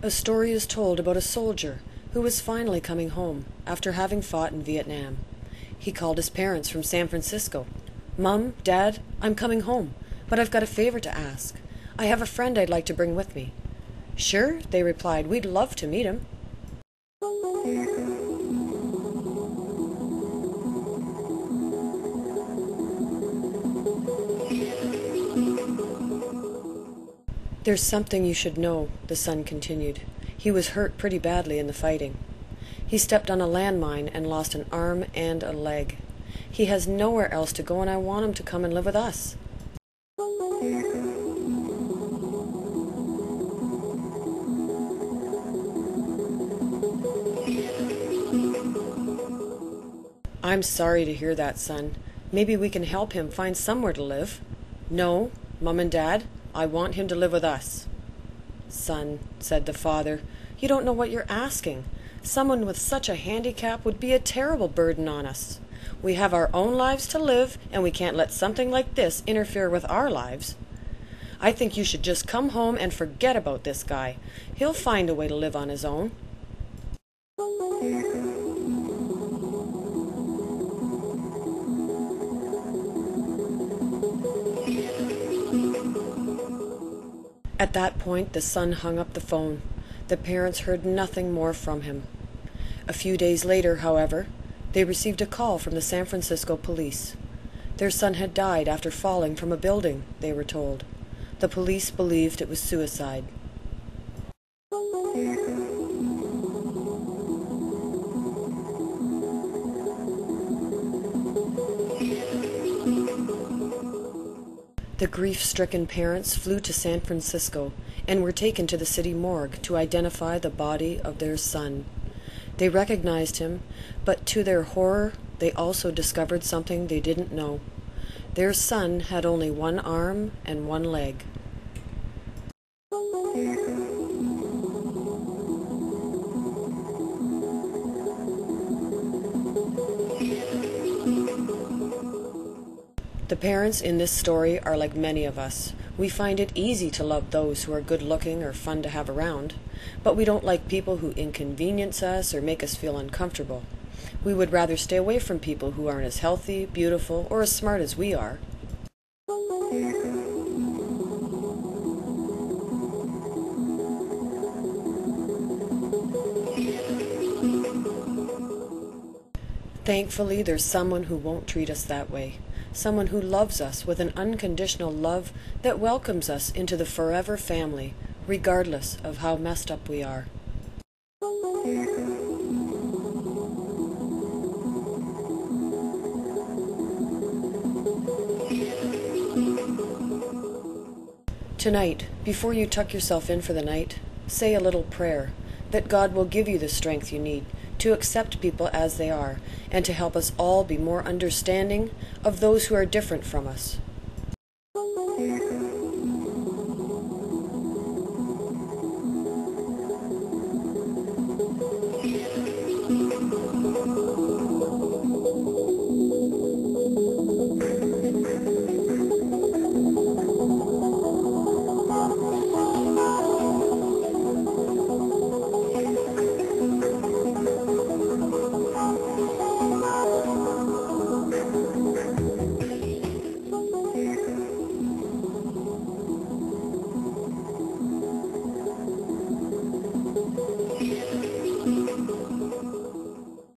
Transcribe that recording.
A story is told about a soldier who was finally coming home after having fought in Vietnam. He called his parents from San Francisco. "Mom, Dad, I'm coming home, but I've got a favor to ask. I have a friend I'd like to bring with me." "Sure," they replied, "we'd love to meet him." "There's something you should know," the son continued. "He was hurt pretty badly in the fighting. He stepped on a landmine and lost an arm and a leg. He has nowhere else to go, and I want him to come and live with us." "I'm sorry to hear that, son. Maybe we can help him find somewhere to live." "No, Mom and Dad, I want him to live with us." "Son," said the father, "you don't know what you're asking. Someone with such a handicap would be a terrible burden on us. We have our own lives to live, and we can't let something like this interfere with our lives. I think you should just come home and forget about this guy. He'll find a way to live on his own." At that point, the son hung up the phone. The parents heard nothing more from him. A few days later, however, they received a call from the San Francisco police. Their son had died after falling from a building, they were told. The police believed it was suicide. The grief-stricken parents flew to San Francisco and were taken to the city morgue to identify the body of their son. They recognized him, but to their horror, they also discovered something they didn't know. Their son had only one arm and one leg. The parents in this story are like many of us. We find it easy to love those who are good-looking or fun to have around, but we don't like people who inconvenience us or make us feel uncomfortable. We would rather stay away from people who aren't as healthy, beautiful, or as smart as we are. Thankfully, there's someone who won't treat us that way. Someone who loves us with an unconditional love that welcomes us into the forever family, regardless of how messed up we are. Tonight, before you tuck yourself in for the night, say a little prayer that God will give you the strength you need to accept people as they are, and to help us all be more understanding of those who are different from us.